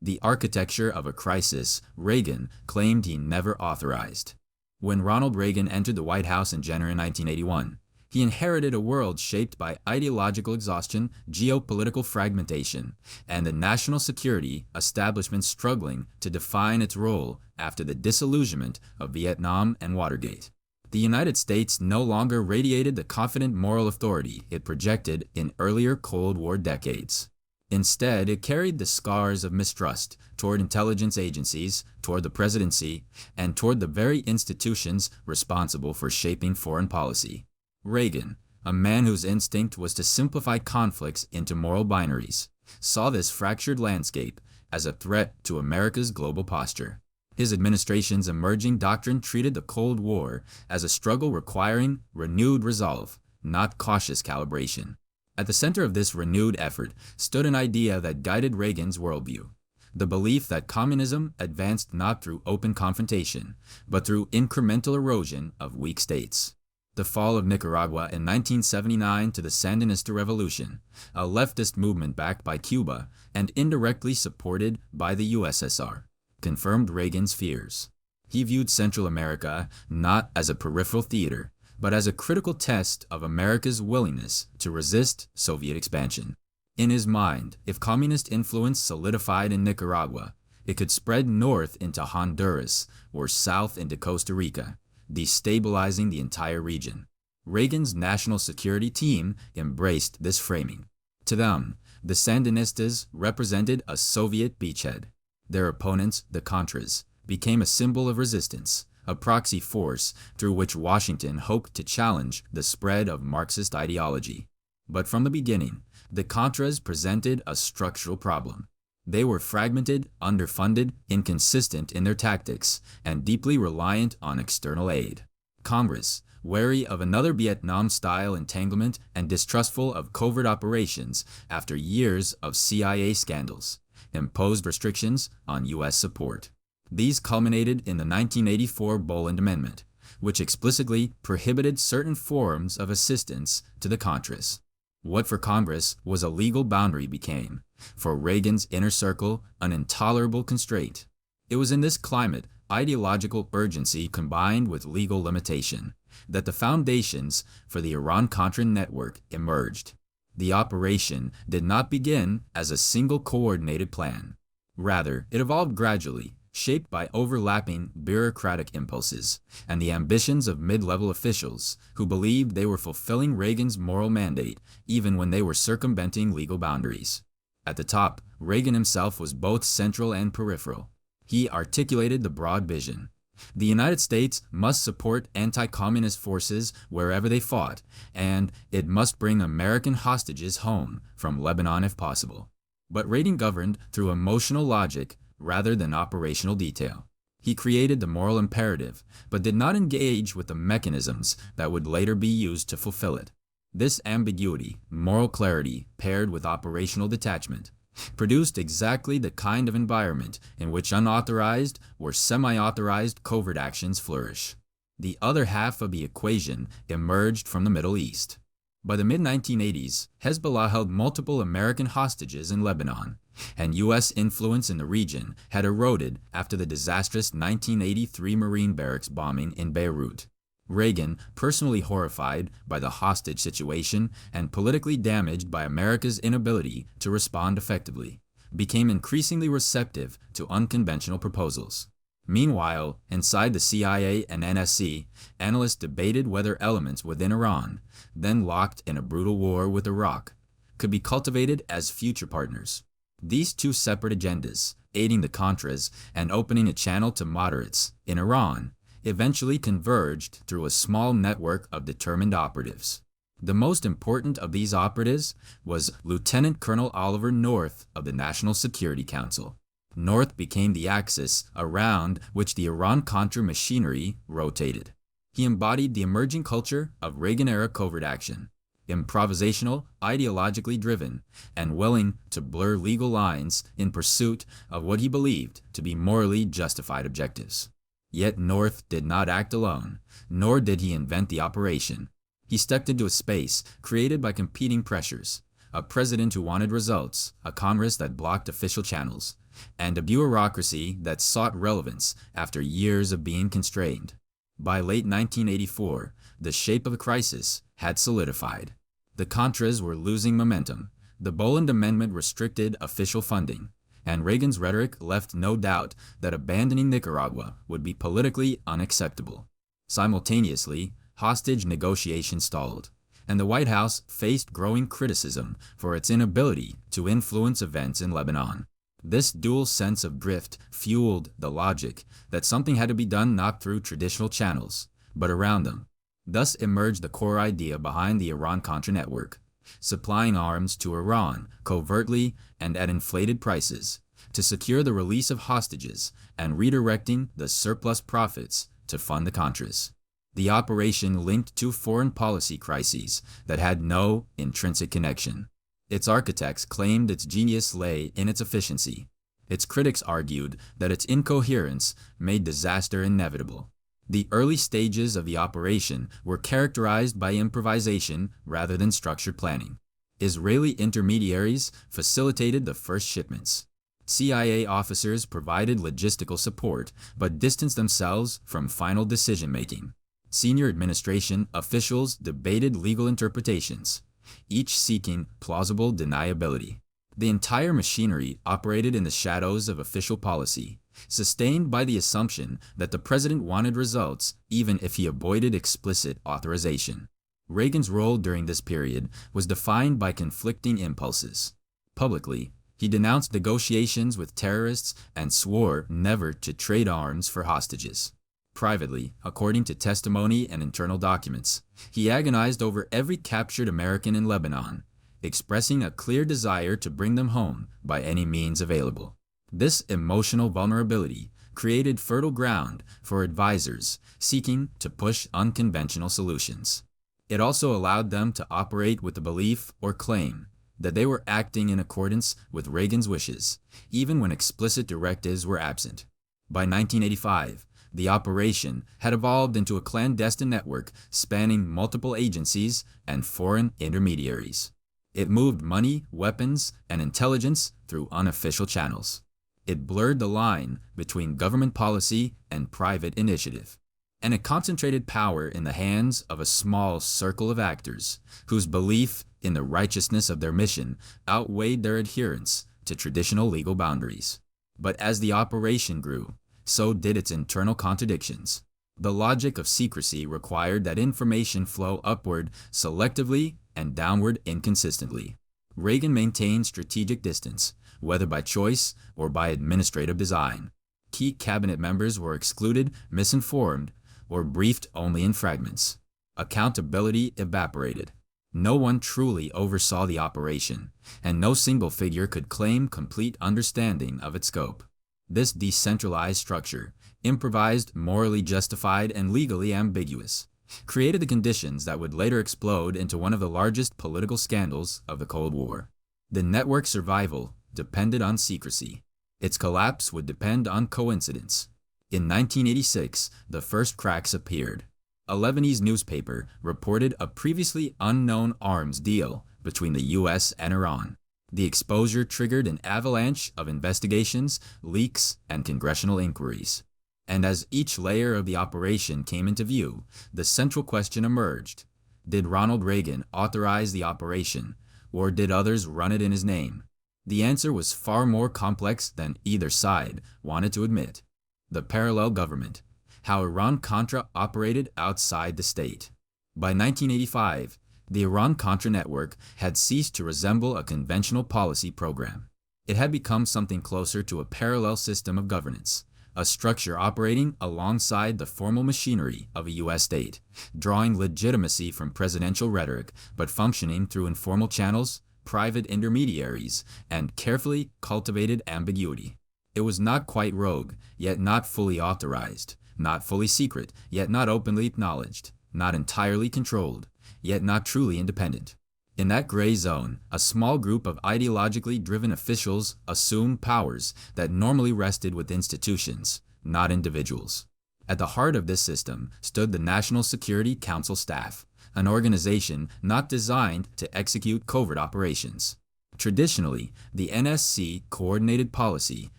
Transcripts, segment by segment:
the architecture of a crisis Reagan claimed he never authorized. When Ronald Reagan entered the White House in January 1981, he inherited a world shaped by ideological exhaustion, geopolitical fragmentation, and the national security establishment struggling to define its role after the disillusionment of Vietnam and Watergate. The United States no longer radiated the confident moral authority it projected in earlier Cold War decades. Instead, it carried the scars of mistrust toward intelligence agencies, toward the presidency, and toward the very institutions responsible for shaping foreign policy. Reagan, a man whose instinct was to simplify conflicts into moral binaries, saw this fractured landscape as a threat to America's global posture. His administration's emerging doctrine treated the Cold War as a struggle requiring renewed resolve, not cautious calibration. At the center of this renewed effort stood an idea that guided Reagan's worldview: the belief that communism advanced not through open confrontation, but through incremental erosion of weak states. The fall of Nicaragua in 1979 to the Sandinista Revolution, a leftist movement backed by Cuba and indirectly supported by the USSR, confirmed Reagan's fears. He viewed Central America not as a peripheral theater, but as a critical test of America's willingness to resist Soviet expansion. In his mind, if communist influence solidified in Nicaragua, it could spread north into Honduras or south into Costa Rica, destabilizing the entire region. Reagan's national security team embraced this framing. To them, the Sandinistas represented a Soviet beachhead. Their opponents, the Contras, became a symbol of resistance, a proxy force through which Washington hoped to challenge the spread of Marxist ideology. But from the beginning, the Contras presented a structural problem. They were fragmented, underfunded, inconsistent in their tactics, and deeply reliant on external aid. Congress, wary of another Vietnam-style entanglement and distrustful of covert operations after years of CIA scandals, imposed restrictions on U.S. support. These culminated in the 1984 Boland Amendment, which explicitly prohibited certain forms of assistance to the Contras. What for Congress was a legal boundary became, for Reagan's inner circle, an intolerable constraint. It was in this climate, ideological urgency combined with legal limitation, that the foundations for the Iran-Contra network emerged. The operation did not begin as a single coordinated plan. Rather, it evolved gradually, shaped by overlapping bureaucratic impulses and the ambitions of mid-level officials who believed they were fulfilling Reagan's moral mandate even when they were circumventing legal boundaries. At the top, Reagan himself was both central and peripheral. He articulated the broad vision. The United States must support anti-communist forces wherever they fought, and it must bring American hostages home from Lebanon if possible. But Reagan governed through emotional logic rather than operational detail. He created the moral imperative, but did not engage with the mechanisms that would later be used to fulfill it. This ambiguity, moral clarity paired with operational detachment, produced exactly the kind of environment in which unauthorized or semi-authorized covert actions flourish. The other half of the equation emerged from the Middle East. By the mid-1980s, Hezbollah held multiple American hostages in Lebanon, and U.S. influence in the region had eroded after the disastrous 1983 Marine barracks bombing in Beirut. Reagan, personally horrified by the hostage situation and politically damaged by America's inability to respond effectively, became increasingly receptive to unconventional proposals. Meanwhile, inside the CIA and NSC, analysts debated whether elements within Iran, then locked in a brutal war with Iraq, could be cultivated as future partners. These two separate agendas, aiding the Contras and opening a channel to moderates in Iran, eventually converged through a small network of determined operatives. The most important of these operatives was Lieutenant Colonel Oliver North of the National Security Council. North became the axis around which the Iran-Contra machinery rotated. He embodied the emerging culture of Reagan-era covert action, improvisational, ideologically driven, and willing to blur legal lines in pursuit of what he believed to be morally justified objectives. Yet North did not act alone, nor did he invent the operation. He stepped into a space created by competing pressures, a president who wanted results, a Congress that blocked official channels, and a bureaucracy that sought relevance after years of being constrained. By late 1984, the shape of the crisis had solidified. The Contras were losing momentum. The Boland Amendment restricted official funding, and Reagan's rhetoric left no doubt that abandoning Nicaragua would be politically unacceptable. Simultaneously, hostage negotiations stalled, and the White House faced growing criticism for its inability to influence events in Lebanon. This dual sense of drift fueled the logic that something had to be done not through traditional channels, but around them. Thus emerged the core idea behind the Iran-Contra network, supplying arms to Iran covertly and at inflated prices to secure the release of hostages and redirecting the surplus profits to fund the Contras. The operation linked two foreign policy crises that had no intrinsic connection. Its architects claimed its genius lay in its efficiency. Its critics argued that its incoherence made disaster inevitable. The early stages of the operation were characterized by improvisation rather than structured planning. Israeli intermediaries facilitated the first shipments. CIA officers provided logistical support but distanced themselves from final decision-making. Senior administration officials debated legal interpretations, each seeking plausible deniability. The entire machinery operated in the shadows of official policy, sustained by the assumption that the president wanted results even if he avoided explicit authorization. Reagan's role during this period was defined by conflicting impulses. Publicly, he denounced negotiations with terrorists and swore never to trade arms for hostages. Privately, according to testimony and internal documents, he agonized over every captured American in Lebanon, expressing a clear desire to bring them home by any means available. This emotional vulnerability created fertile ground for advisors seeking to push unconventional solutions. It also allowed them to operate with the belief or claim that they were acting in accordance with Reagan's wishes, even when explicit directives were absent. By 1985, the operation had evolved into a clandestine network spanning multiple agencies and foreign intermediaries. It moved money, weapons, and intelligence through unofficial channels. It blurred the line between government policy and private initiative. And it concentrated power in the hands of a small circle of actors whose belief in the righteousness of their mission outweighed their adherence to traditional legal boundaries. But as the operation grew, so did its internal contradictions. The logic of secrecy required that information flow upward selectively and downward inconsistently. Reagan maintained strategic distance, whether by choice or by administrative design. Key cabinet members were excluded, misinformed, or briefed only in fragments. Accountability evaporated. No one truly oversaw the operation, and no single figure could claim complete understanding of its scope. This decentralized structure, improvised, morally justified, and legally ambiguous, created the conditions that would later explode into one of the largest political scandals of the Cold War. The network's survival depended on secrecy. Its collapse would depend on coincidence. In 1986, the first cracks appeared. A Lebanese newspaper reported a previously unknown arms deal between the U.S. and Iran. The exposure triggered an avalanche of investigations, leaks, and congressional inquiries. And as each layer of the operation came into view, the central question emerged. Did Ronald Reagan authorize the operation, or did others run it in his name? The answer was far more complex than either side wanted to admit. The parallel government, how Iran-Contra operated outside the state. By 1985, the Iran-Contra network had ceased to resemble a conventional policy program. It had become something closer to a parallel system of governance, a structure operating alongside the formal machinery of a U.S. state, drawing legitimacy from presidential rhetoric, but functioning through informal channels, private intermediaries, and carefully cultivated ambiguity. It was not quite rogue, yet not fully authorized, not fully secret, yet not openly acknowledged, not entirely controlled, yet not truly independent. In that gray zone, a small group of ideologically driven officials assumed powers that normally rested with institutions, not individuals. At the heart of this system stood the National Security Council staff, an organization not designed to execute covert operations. Traditionally, the NSC coordinated policy,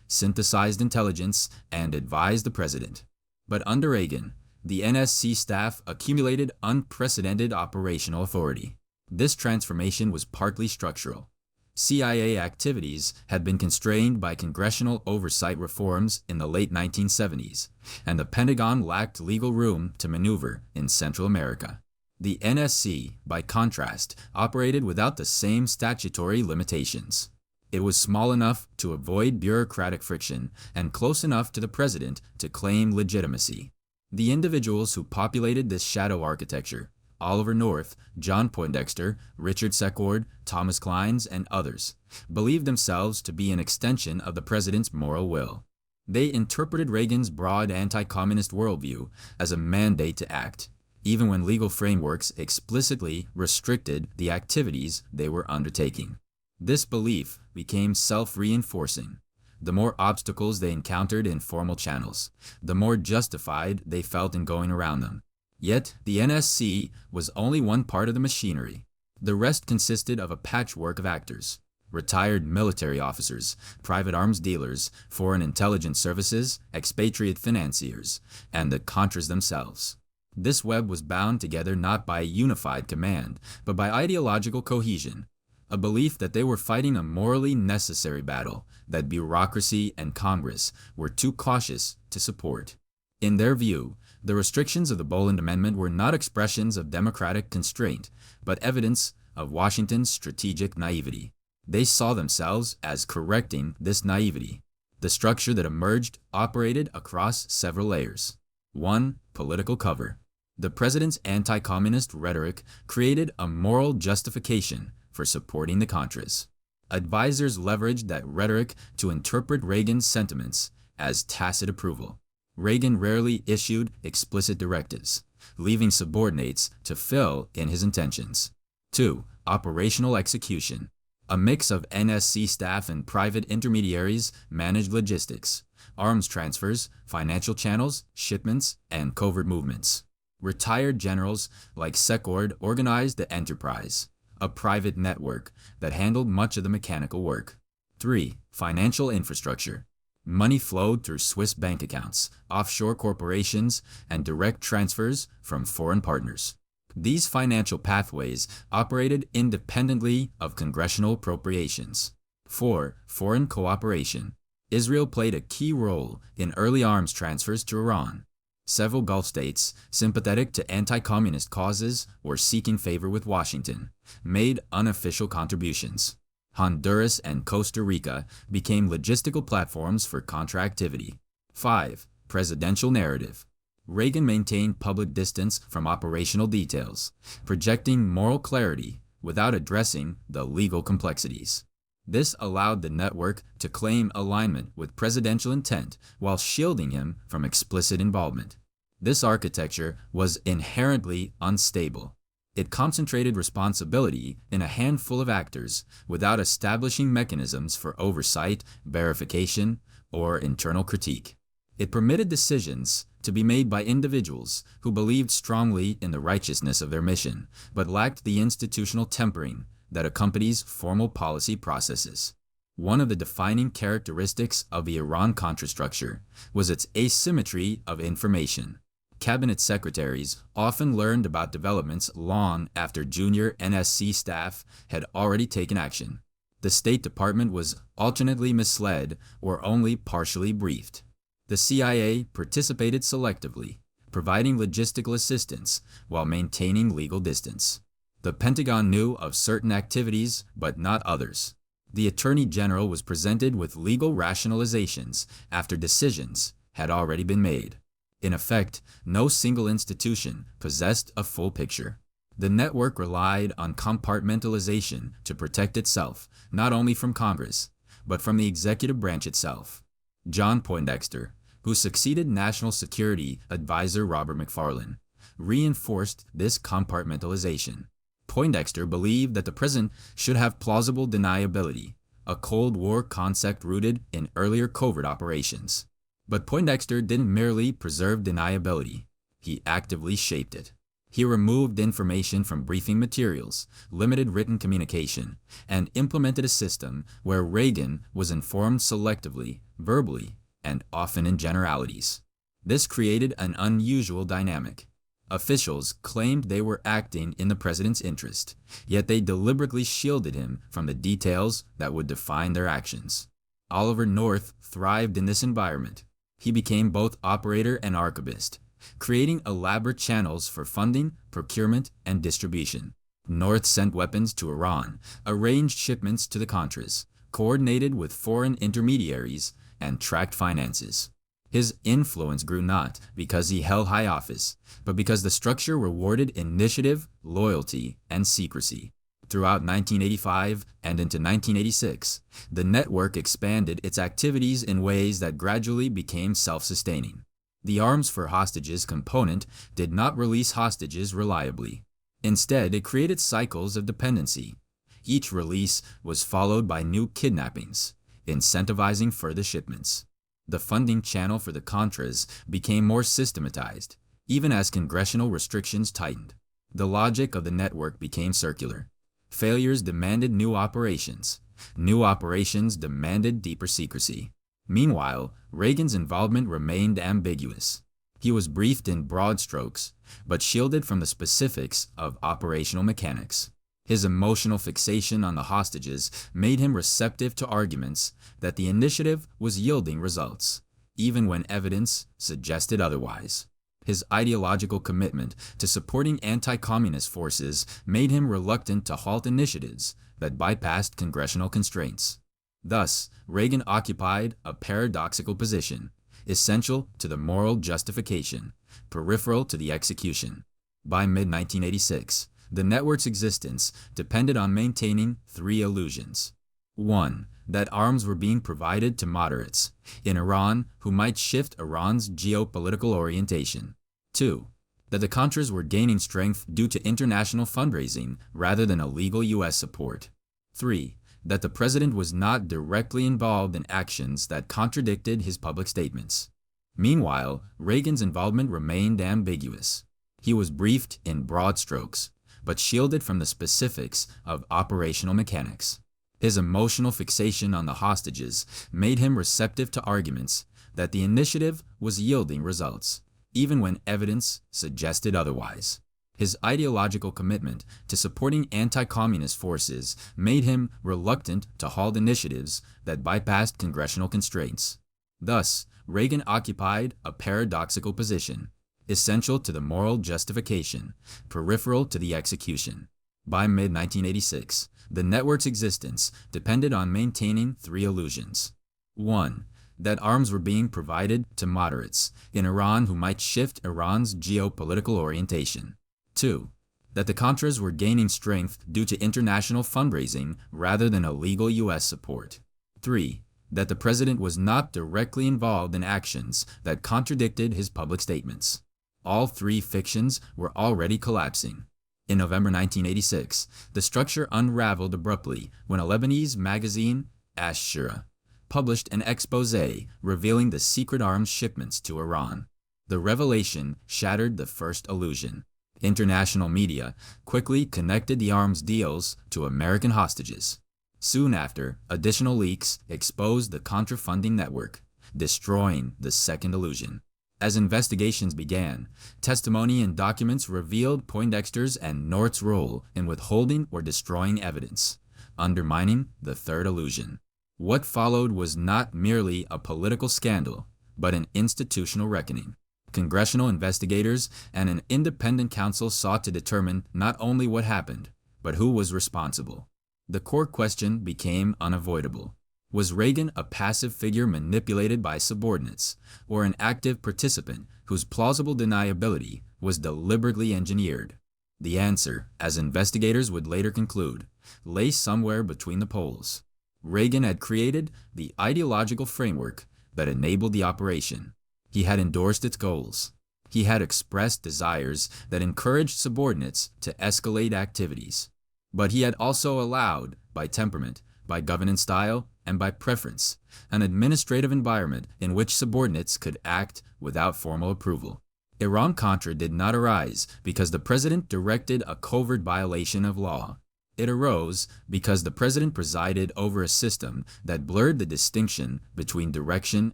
synthesized intelligence, and advised the president. But under Reagan, the NSC staff accumulated unprecedented operational authority. This transformation was partly structural. CIA activities had been constrained by congressional oversight reforms in the late 1970s, and the Pentagon lacked legal room to maneuver in Central America. The NSC, by contrast, operated without the same statutory limitations. It was small enough to avoid bureaucratic friction and close enough to the president to claim legitimacy. The individuals who populated this shadow architecture, Oliver North, John Poindexter, Richard Secord, Thomas Clines, and others, believed themselves to be an extension of the president's moral will. They interpreted Reagan's broad anti-communist worldview as a mandate to act, even when legal frameworks explicitly restricted the activities they were undertaking. This belief became self-reinforcing. The more obstacles they encountered in formal channels, the more justified they felt in going around them. Yet, the NSC was only one part of the machinery. The rest consisted of a patchwork of actors: retired military officers, private arms dealers, foreign intelligence services, expatriate financiers, and the Contras themselves. This web was bound together not by a unified command, but by ideological cohesion, a belief that they were fighting a morally necessary battle that bureaucracy and Congress were too cautious to support. In their view, the restrictions of the Boland Amendment were not expressions of democratic constraint, but evidence of Washington's strategic naivety. They saw themselves as correcting this naivety. The structure that emerged operated across several layers. 1. Political cover. The president's anti-communist rhetoric created a moral justification for supporting the Contras. Advisors leveraged that rhetoric to interpret Reagan's sentiments as tacit approval. Reagan rarely issued explicit directives, leaving subordinates to fill in his intentions. 2. Operational execution. A mix of NSC staff and private intermediaries managed logistics, arms transfers, financial channels, shipments, and covert movements. Retired generals like Secord organized the enterprise, a private network that handled much of the mechanical work. 3. Financial infrastructure. Money flowed through Swiss bank accounts, offshore corporations, and direct transfers from foreign partners. These financial pathways operated independently of congressional appropriations. 4. Foreign cooperation. Israel played a key role in early arms transfers to Iran. Several Gulf states, sympathetic to anti-communist causes or seeking favor with Washington, made unofficial contributions. Honduras and Costa Rica became logistical platforms for Contra activity. 5. Presidential narrative. Reagan maintained public distance from operational details, projecting moral clarity without addressing the legal complexities. This allowed the network to claim alignment with presidential intent while shielding him from explicit involvement. This architecture was inherently unstable. It concentrated responsibility in a handful of actors without establishing mechanisms for oversight, verification, or internal critique. It permitted decisions to be made by individuals who believed strongly in the righteousness of their mission, but lacked the institutional tempering that accompanies formal policy processes. One of the defining characteristics of the Iran-Contra structure was its asymmetry of information. Cabinet secretaries often learned about developments long after junior NSC staff had already taken action. The State Department was alternately misled or only partially briefed. The CIA participated selectively, providing logistical assistance while maintaining legal distance. The Pentagon knew of certain activities, but not others. The Attorney General was presented with legal rationalizations after decisions had already been made. In effect, no single institution possessed a full picture. The network relied on compartmentalization to protect itself, not only from Congress, but from the executive branch itself. John Poindexter, who succeeded National Security Advisor Robert McFarlane, reinforced this compartmentalization. Poindexter believed that the president should have plausible deniability, a Cold War concept rooted in earlier covert operations. But Poindexter didn't merely preserve deniability, he actively shaped it. He removed information from briefing materials, limited written communication, and implemented a system where Reagan was informed selectively, verbally, and often in generalities. This created an unusual dynamic. Officials claimed they were acting in the president's interest, yet they deliberately shielded him from the details that would define their actions. Oliver North thrived in this environment. He became both operator and archivist, creating elaborate channels for funding, procurement, and distribution. North sent weapons to Iran, arranged shipments to the Contras, coordinated with foreign intermediaries, and tracked finances. His influence grew not because he held high office, but because the structure rewarded initiative, loyalty, and secrecy. Throughout 1985 and into 1986, the network expanded its activities in ways that gradually became self-sustaining. The arms for hostages component did not release hostages reliably. Instead, it created cycles of dependency. Each release was followed by new kidnappings, incentivizing further shipments. The funding channel for the Contras became more systematized, even as congressional restrictions tightened. The logic of the network became circular. Failures demanded new operations. New operations demanded deeper secrecy. Meanwhile, Reagan's involvement remained ambiguous. He was briefed in broad strokes, but shielded from the specifics of operational mechanics. His emotional fixation on the hostages made him receptive to arguments that the initiative was yielding results, even when evidence suggested otherwise. His ideological commitment to supporting anti-communist forces made him reluctant to halt initiatives that bypassed congressional constraints. Thus, Reagan occupied a paradoxical position, essential to the moral justification, peripheral to the execution. By mid-1986, the network's existence depended on maintaining three illusions. 1. That arms were being provided to moderates in Iran who might shift Iran's geopolitical orientation. 2. That the Contras were gaining strength due to international fundraising rather than illegal U.S. support. 3. That the president was not directly involved in actions that contradicted his public statements. Meanwhile, Reagan's involvement remained ambiguous. He was briefed in broad strokes, but shielded from the specifics of operational mechanics. His emotional fixation on the hostages made him receptive to arguments that the initiative was yielding results, even when evidence suggested otherwise. His ideological commitment to supporting anti-communist forces made him reluctant to halt initiatives that bypassed congressional constraints. Thus, Reagan occupied a paradoxical position, essential to the moral justification, peripheral to the execution. By mid-1986, the network's existence depended on maintaining three illusions. 1. That arms were being provided to moderates in Iran who might shift Iran's geopolitical orientation. 2. That the Contras were gaining strength due to international fundraising rather than illegal U.S. support. 3. That the president was not directly involved in actions that contradicted his public statements. All three fictions were already collapsing. In November 1986, the structure unraveled abruptly when a Lebanese magazine, Ash-Shura, published an exposé revealing the secret arms shipments to Iran. The revelation shattered the first illusion. International media quickly connected the arms deals to American hostages. Soon after, additional leaks exposed the Contra funding network, destroying the second illusion. As investigations began, testimony and documents revealed Poindexter's and North's role in withholding or destroying evidence, undermining the third illusion. What followed was not merely a political scandal, but an institutional reckoning. Congressional investigators and an independent counsel sought to determine not only what happened, but who was responsible. The core question became unavoidable. Was Reagan a passive figure manipulated by subordinates, or an active participant whose plausible deniability was deliberately engineered? The answer, as investigators would later conclude, lay somewhere between the poles. Reagan had created the ideological framework that enabled the operation. He had endorsed its goals. He had expressed desires that encouraged subordinates to escalate activities. But he had also allowed, by temperament, by governance style, and by preference, an administrative environment in which subordinates could act without formal approval. Iran-Contra did not arise because the president directed a covert violation of law. It arose because the president presided over a system that blurred the distinction between direction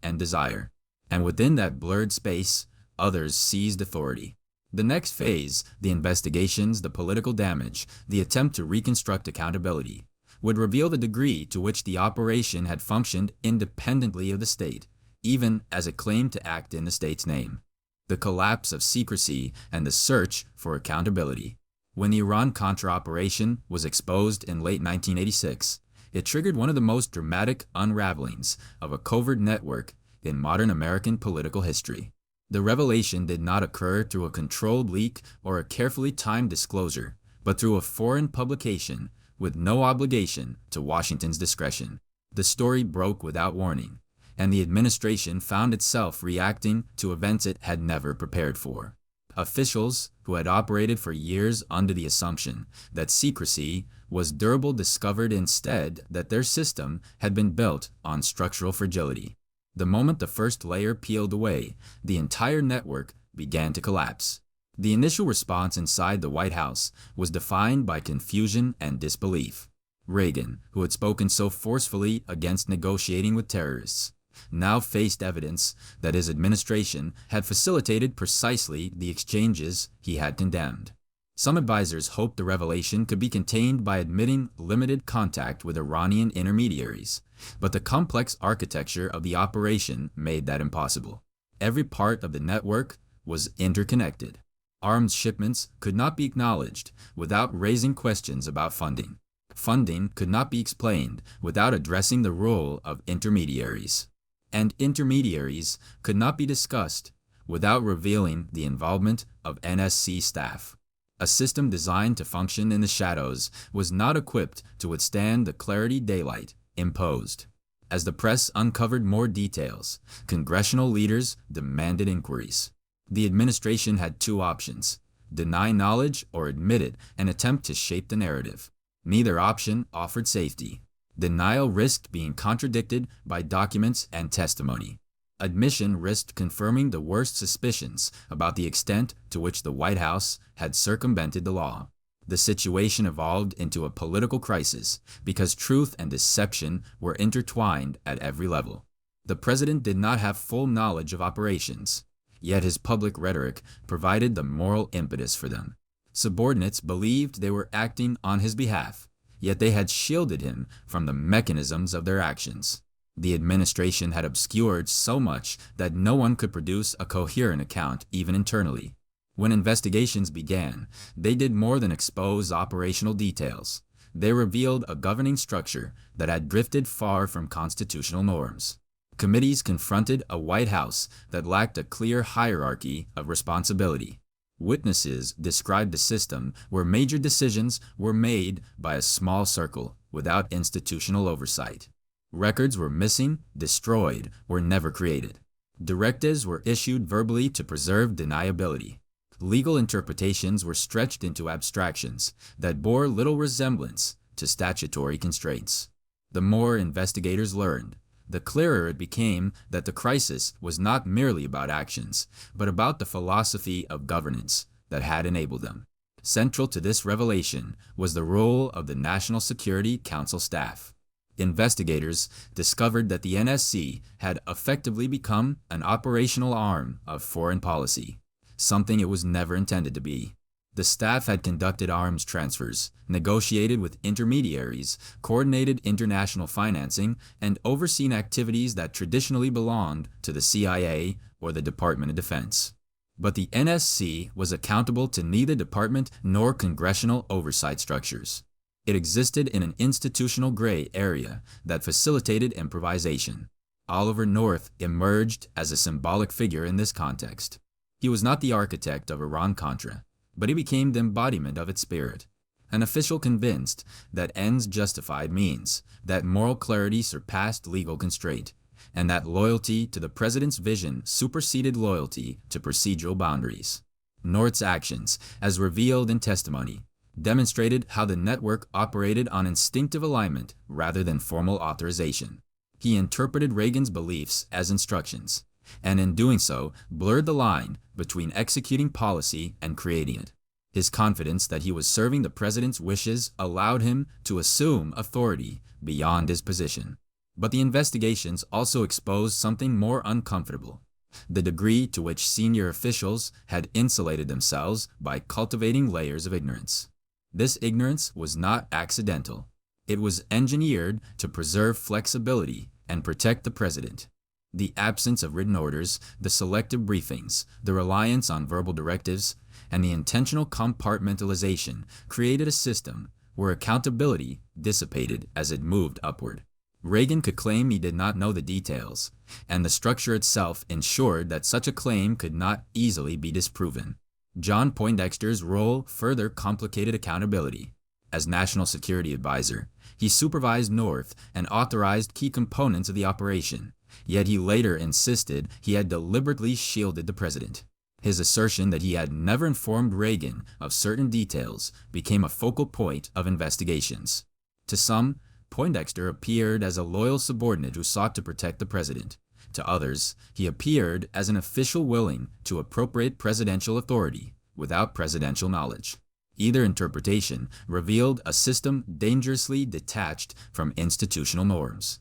and desire. And within that blurred space, others seized authority. The next phase, the investigations, the political damage, the attempt to reconstruct accountability, would reveal the degree to which the operation had functioned independently of the state, even as it claimed to act in the state's name. The collapse of secrecy and the search for accountability. When the Iran-Contra operation was exposed in late 1986, it triggered one of the most dramatic unravelings of a covert network in modern American political history. The revelation did not occur through a controlled leak or a carefully timed disclosure, but through a foreign publication with no obligation to Washington's discretion. The story broke without warning, and the administration found itself reacting to events it had never prepared for. Officials who had operated for years under the assumption that secrecy was durable discovered instead that their system had been built on structural fragility. The moment the first layer peeled away, the entire network began to collapse. The initial response inside the White House was defined by confusion and disbelief. Reagan, who had spoken so forcefully against negotiating with terrorists, now faced evidence that his administration had facilitated precisely the exchanges he had condemned. Some advisors hoped the revelation could be contained by admitting limited contact with Iranian intermediaries, but the complex architecture of the operation made that impossible. Every part of the network was interconnected. Arms shipments could not be acknowledged without raising questions about funding. Funding could not be explained without addressing the role of intermediaries. And intermediaries could not be discussed without revealing the involvement of NSC staff. A system designed to function in the shadows was not equipped to withstand the clarity daylight imposed. As the press uncovered more details, congressional leaders demanded inquiries. The administration had two options: deny knowledge or admit it and attempt to shape the narrative. Neither option offered safety. Denial risked being contradicted by documents and testimony. Admission risked confirming the worst suspicions about the extent to which the White House had circumvented the law. The situation evolved into a political crisis because truth and deception were intertwined at every level. The president did not have full knowledge of operations, yet his public rhetoric provided the moral impetus for them. Subordinates believed they were acting on his behalf, yet they had shielded him from the mechanisms of their actions. The administration had obscured so much that no one could produce a coherent account, even internally. When investigations began, they did more than expose operational details. They revealed a governing structure that had drifted far from constitutional norms. Committees confronted a White House that lacked a clear hierarchy of responsibility. Witnesses described a system where major decisions were made by a small circle without institutional oversight. Records were missing, destroyed, or never created. Directives were issued verbally to preserve deniability. Legal interpretations were stretched into abstractions that bore little resemblance to statutory constraints. The more investigators learned, the clearer it became that the crisis was not merely about actions, but about the philosophy of governance that had enabled them. Central to this revelation was the role of the National Security Council staff. Investigators discovered that the NSC had effectively become an operational arm of foreign policy, something it was never intended to be. The staff had conducted arms transfers, negotiated with intermediaries, coordinated international financing, and overseen activities that traditionally belonged to the CIA or the Department of Defense. But the NSC was accountable to neither department nor congressional oversight structures. It existed in an institutional gray area that facilitated improvisation. Oliver North emerged as a symbolic figure in this context. He was not the architect of Iran-Contra, but he became the embodiment of its spirit. An official convinced that ends justified means, that moral clarity surpassed legal constraint, and that loyalty to the president's vision superseded loyalty to procedural boundaries. North's actions, as revealed in testimony, demonstrated how the network operated on instinctive alignment rather than formal authorization. He interpreted Reagan's beliefs as instructions, and in doing so, blurred the line between executing policy and creating it. His confidence that he was serving the president's wishes allowed him to assume authority beyond his position. But the investigations also exposed something more uncomfortable: the degree to which senior officials had insulated themselves by cultivating layers of ignorance. This ignorance was not accidental. It was engineered to preserve flexibility and protect the president. The absence of written orders, the selective briefings, the reliance on verbal directives, and the intentional compartmentalization created a system where accountability dissipated as it moved upward. Reagan could claim he did not know the details, and the structure itself ensured that such a claim could not easily be disproven. John Poindexter's role further complicated accountability. As National Security Advisor, he supervised North and authorized key components of the operation, yet he later insisted he had deliberately shielded the president. His assertion that he had never informed Reagan of certain details became a focal point of investigations. To some, Poindexter appeared as a loyal subordinate who sought to protect the president. To others, he appeared as an official willing to appropriate presidential authority without presidential knowledge. Either interpretation revealed a system dangerously detached from institutional norms.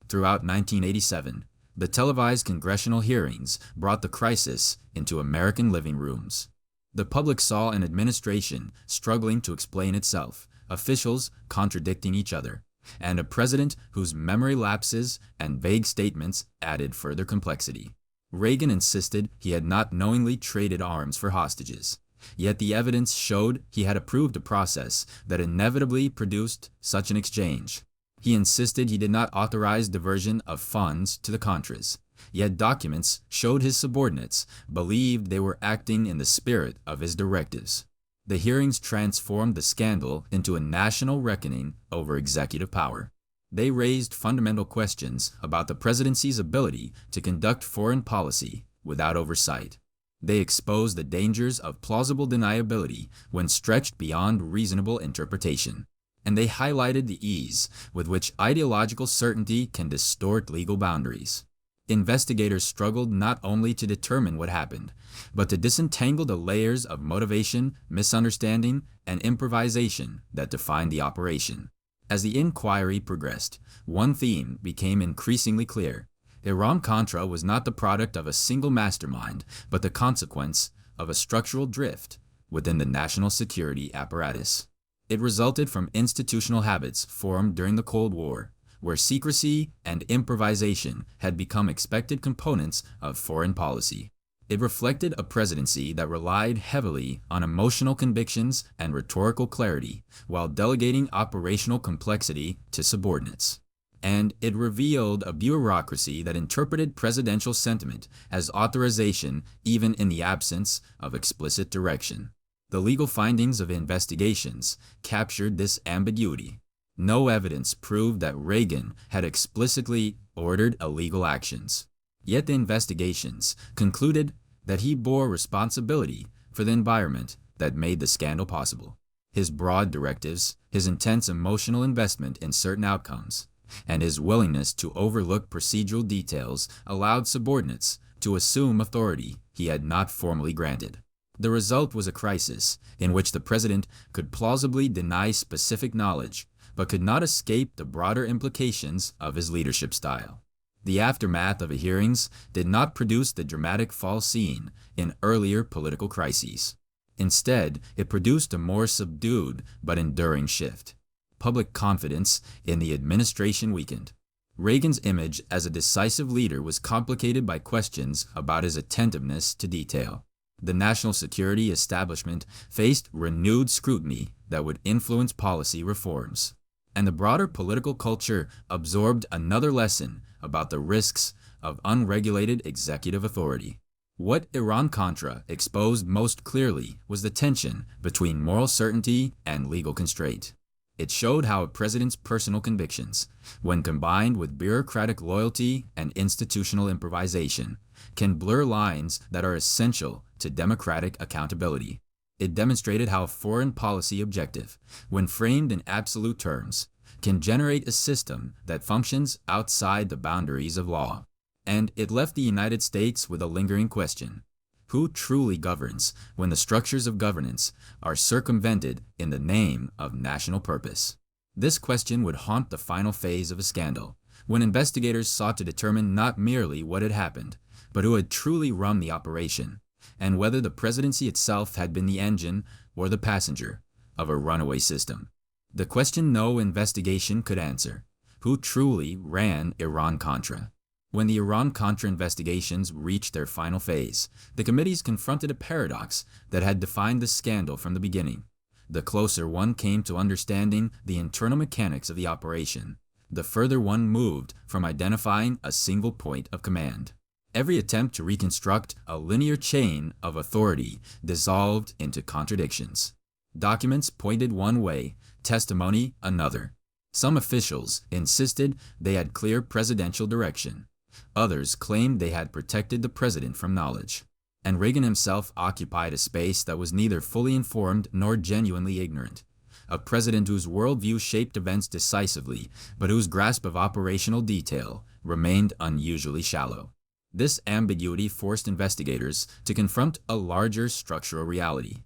Throughout 1987, the televised congressional hearings brought the crisis into American living rooms. The public saw an administration struggling to explain itself, officials contradicting each other, and a president whose memory lapses and vague statements added further complexity. Reagan insisted he had not knowingly traded arms for hostages, yet the evidence showed he had approved a process that inevitably produced such an exchange. He insisted he did not authorize diversion of funds to the Contras, yet documents showed his subordinates believed they were acting in the spirit of his directives. The hearings transformed the scandal into a national reckoning over executive power. They raised fundamental questions about the presidency's ability to conduct foreign policy without oversight. They exposed the dangers of plausible deniability when stretched beyond reasonable interpretation. And they highlighted the ease with which ideological certainty can distort legal boundaries. Investigators struggled not only to determine what happened, but to disentangle the layers of motivation, misunderstanding, and improvisation that defined the operation. As the inquiry progressed, one theme became increasingly clear. Iran-Contra was not the product of a single mastermind, but the consequence of a structural drift within the national security apparatus. It resulted from institutional habits formed during the Cold War, where secrecy and improvisation had become expected components of foreign policy. It reflected a presidency that relied heavily on emotional convictions and rhetorical clarity, while delegating operational complexity to subordinates. And it revealed a bureaucracy that interpreted presidential sentiment as authorization even in the absence of explicit direction. The legal findings of investigations captured this ambiguity. No evidence proved that Reagan had explicitly ordered illegal actions. Yet the investigations concluded that he bore responsibility for the environment that made the scandal possible. His broad directives, his intense emotional investment in certain outcomes, and his willingness to overlook procedural details allowed subordinates to assume authority he had not formally granted. The result was a crisis in which the president could plausibly deny specific knowledge, but could not escape the broader implications of his leadership style. The aftermath of the hearings did not produce the dramatic fall seen in earlier political crises. Instead, it produced a more subdued but enduring shift. Public confidence in the administration weakened. Reagan's image as a decisive leader was complicated by questions about his attentiveness to detail. The national security establishment faced renewed scrutiny that would influence policy reforms. And the broader political culture absorbed another lesson about the risks of unregulated executive authority. What Iran-Contra exposed most clearly was the tension between moral certainty and legal constraint. It showed how a president's personal convictions, when combined with bureaucratic loyalty and institutional improvisation, can blur lines that are essential to democratic accountability. It demonstrated how a foreign policy objective, when framed in absolute terms, can generate a system that functions outside the boundaries of law. and it left the United States with a lingering question. Who truly governs when the structures of governance are circumvented in the name of national purpose? This question would haunt the final phase of a scandal, when investigators sought to determine not merely what had happened, but who had truly run the operation, and whether the presidency itself had been the engine or the passenger of a runaway system. The question no investigation could answer: who truly ran Iran-Contra? When the Iran-Contra investigations reached their final phase, the committees confronted a paradox that had defined the scandal from the beginning. The closer one came to understanding the internal mechanics of the operation, the further one moved from identifying a single point of command. Every attempt to reconstruct a linear chain of authority dissolved into contradictions. Documents pointed one way, testimony another. Some officials insisted they had clear presidential direction. Others claimed they had protected the president from knowledge. And Reagan himself occupied a space that was neither fully informed nor genuinely ignorant. A president whose worldview shaped events decisively, but whose grasp of operational detail remained unusually shallow. This ambiguity forced investigators to confront a larger structural reality.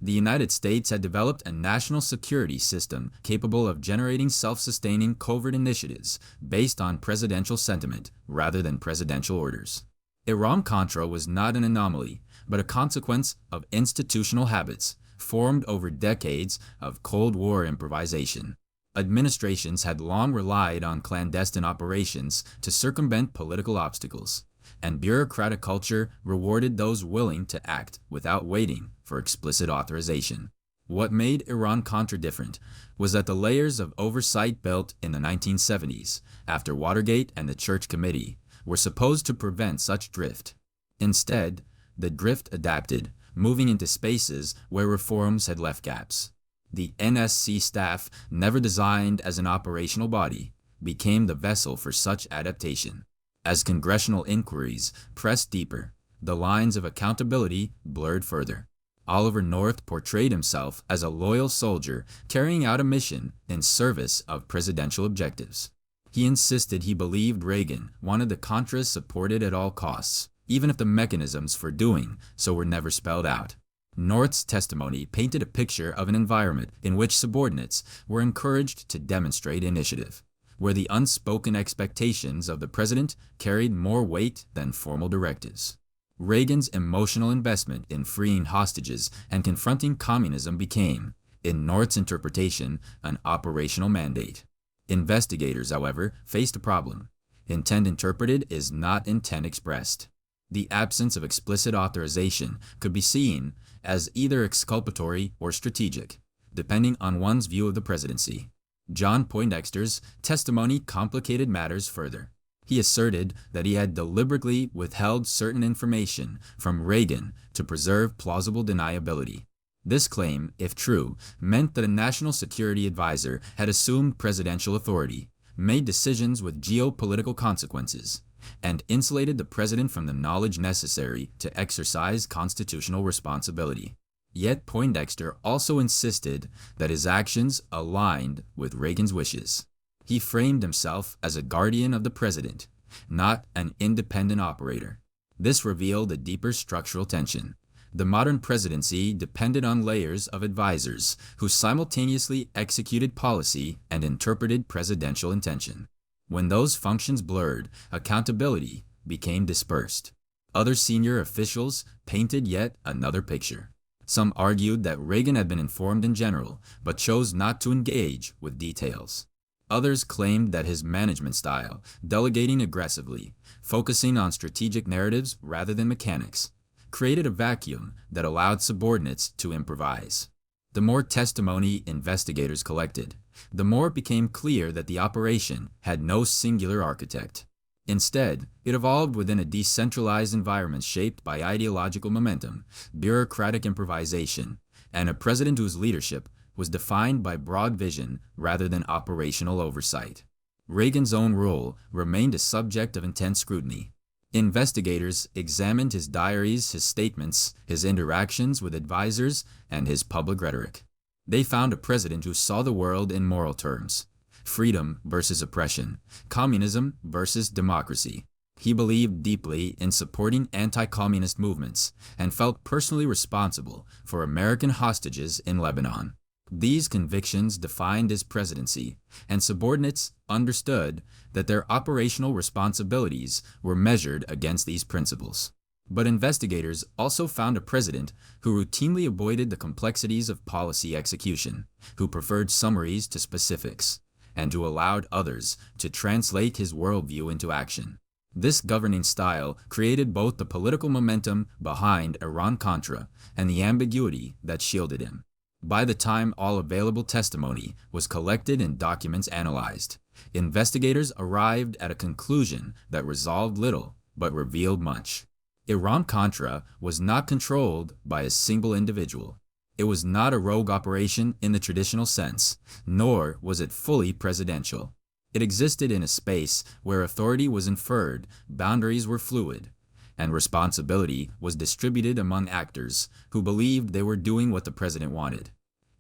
The United States had developed a national security system capable of generating self-sustaining covert initiatives based on presidential sentiment rather than presidential orders. Iran-Contra was not an anomaly, but a consequence of institutional habits formed over decades of Cold War improvisation. Administrations had long relied on clandestine operations to circumvent political obstacles, and bureaucratic culture rewarded those willing to act without waiting for explicit authorization. What made Iran-Contra different was that the layers of oversight built in the 1970s, after Watergate and the Church Committee, were supposed to prevent such drift. Instead, the drift adapted, moving into spaces where reforms had left gaps. The NSC staff, never designed as an operational body, became the vessel for such adaptation. As congressional inquiries pressed deeper, the lines of accountability blurred further. Oliver North portrayed himself as a loyal soldier carrying out a mission in service of presidential objectives. He insisted he believed Reagan wanted the Contras supported at all costs, even if the mechanisms for doing so were never spelled out. North's testimony painted a picture of an environment in which subordinates were encouraged to demonstrate initiative, where the unspoken expectations of the president carried more weight than formal directives. Reagan's emotional investment in freeing hostages and confronting communism became, in North's interpretation, an operational mandate. Investigators, however, faced a problem. Intent interpreted is not intent expressed. The absence of explicit authorization could be seen as either exculpatory or strategic, depending on one's view of the presidency. John Poindexter's testimony complicated matters further. He asserted that he had deliberately withheld certain information from Reagan to preserve plausible deniability. This claim, if true, meant that a national security advisor had assumed presidential authority, made decisions with geopolitical consequences, and insulated the president from the knowledge necessary to exercise constitutional responsibility. Yet Poindexter also insisted that his actions aligned with Reagan's wishes. He framed himself as a guardian of the president, not an independent operator. This revealed a deeper structural tension. The modern presidency depended on layers of advisors who simultaneously executed policy and interpreted presidential intention. When those functions blurred, accountability became dispersed. Other senior officials painted yet another picture. Some argued that Reagan had been informed in general, but chose not to engage with details. Others claimed that his management style, delegating aggressively, focusing on strategic narratives rather than mechanics, created a vacuum that allowed subordinates to improvise. The more testimony investigators collected, the more it became clear that the operation had no singular architect. Instead, it evolved within a decentralized environment shaped by ideological momentum, bureaucratic improvisation, and a president whose leadership was defined by broad vision rather than operational oversight. Reagan's own role remained a subject of intense scrutiny. Investigators examined his diaries, his statements, his interactions with advisors, and his public rhetoric. They found a president who saw the world in moral terms: freedom versus oppression, communism versus democracy, He believed deeply in supporting anti-communist movements and felt personally responsible for American hostages in Lebanon. These convictions defined his presidency, and subordinates understood that their operational responsibilities were measured against these principles. But investigators also found a president who routinely avoided the complexities of policy execution, who preferred summaries to specifics, and who allowed others to translate his worldview into action. This governing style created both the political momentum behind Iran-Contra and the ambiguity that shielded him. By the time all available testimony was collected and documents analyzed, investigators arrived at a conclusion that resolved little but revealed much. Iran-Contra was not controlled by a single individual. It was not a rogue operation in the traditional sense, nor was it fully presidential. It existed in a space where authority was inferred, boundaries were fluid, and responsibility was distributed among actors who believed they were doing what the president wanted,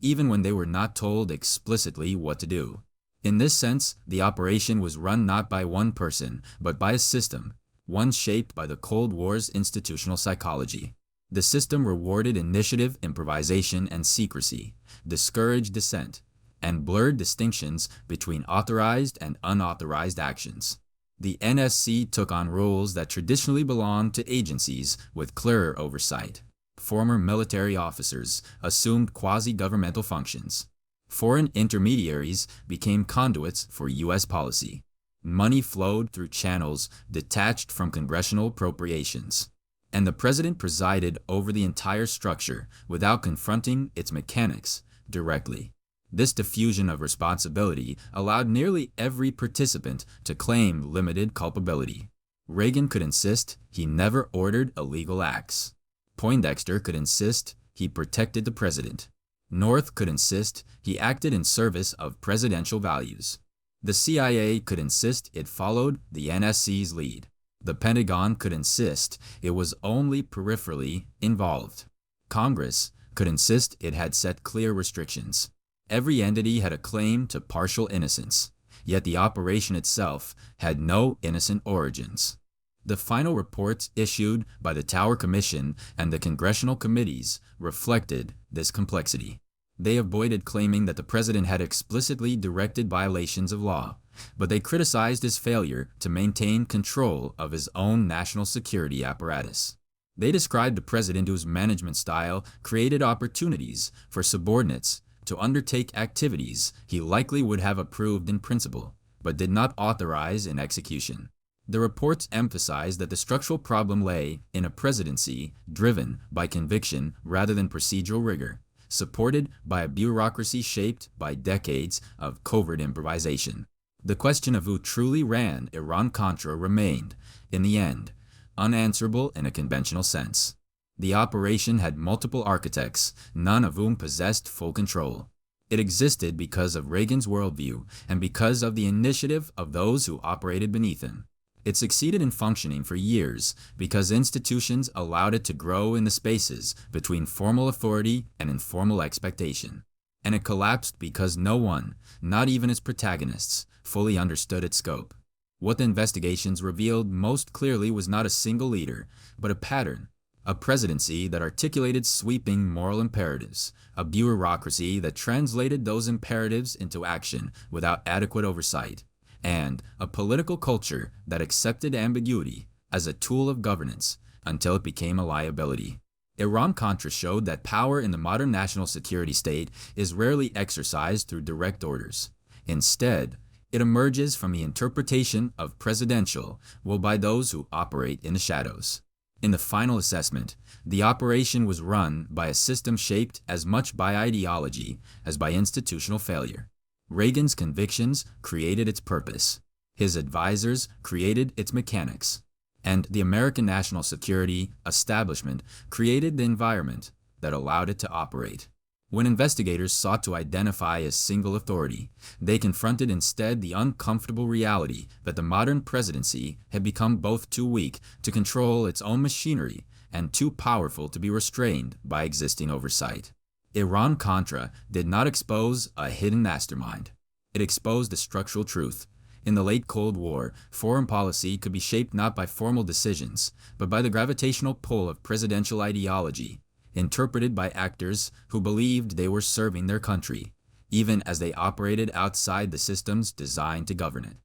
even when they were not told explicitly what to do. In this sense, the operation was run not by one person, but by a system, one shaped by the Cold War's institutional psychology. The system rewarded initiative, improvisation, and secrecy, discouraged dissent, and blurred distinctions between authorized and unauthorized actions. The NSC took on roles that traditionally belonged to agencies with clearer oversight. Former military officers assumed quasi-governmental functions. Foreign intermediaries became conduits for U.S. policy. Money flowed through channels detached from congressional appropriations, and the president presided over the entire structure without confronting its mechanics directly. This diffusion of responsibility allowed nearly every participant to claim limited culpability. Reagan could insist he never ordered illegal acts. Poindexter could insist he protected the president. North could insist he acted in service of presidential values. The CIA could insist it followed the NSC's lead. The Pentagon could insist it was only peripherally involved. Congress could insist it had set clear restrictions. Every entity had a claim to partial innocence, yet the operation itself had no innocent origins. The final reports issued by the Tower Commission and the congressional committees reflected this complexity. They avoided claiming that the president had explicitly directed violations of law, but they criticized his failure to maintain control of his own national security apparatus. They described a president whose management style created opportunities for subordinates to undertake activities he likely would have approved in principle, but did not authorize in execution. The reports emphasized that the structural problem lay in a presidency driven by conviction rather than procedural rigor, supported by a bureaucracy shaped by decades of covert improvisation. The question of who truly ran Iran-Contra remained, in the end, unanswerable in a conventional sense. The operation had multiple architects, none of whom possessed full control. It existed because of Reagan's worldview and because of the initiative of those who operated beneath him. It succeeded in functioning for years because institutions allowed it to grow in the spaces between formal authority and informal expectation. And it collapsed because no one, not even its protagonists, fully understood its scope. What the investigations revealed most clearly was not a single leader, but a pattern. A presidency that articulated sweeping moral imperatives, a bureaucracy that translated those imperatives into action without adequate oversight, and a political culture that accepted ambiguity as a tool of governance until it became a liability. Iran-Contra showed that power in the modern national security state is rarely exercised through direct orders. Instead, it emerges from the interpretation of presidential will by those who operate in the shadows. In the final assessment, the operation was run by a system shaped as much by ideology as by institutional failure. Reagan's convictions created its purpose. His advisors created its mechanics. And the American national security establishment created the environment that allowed it to operate. When investigators sought to identify a single authority, they confronted instead the uncomfortable reality that the modern presidency had become both too weak to control its own machinery and too powerful to be restrained by existing oversight. Iran-Contra did not expose a hidden mastermind. It exposed a structural truth. In the late Cold War, foreign policy could be shaped not by formal decisions, but by the gravitational pull of presidential ideology, interpreted by actors who believed they were serving their country, even as they operated outside the systems designed to govern it.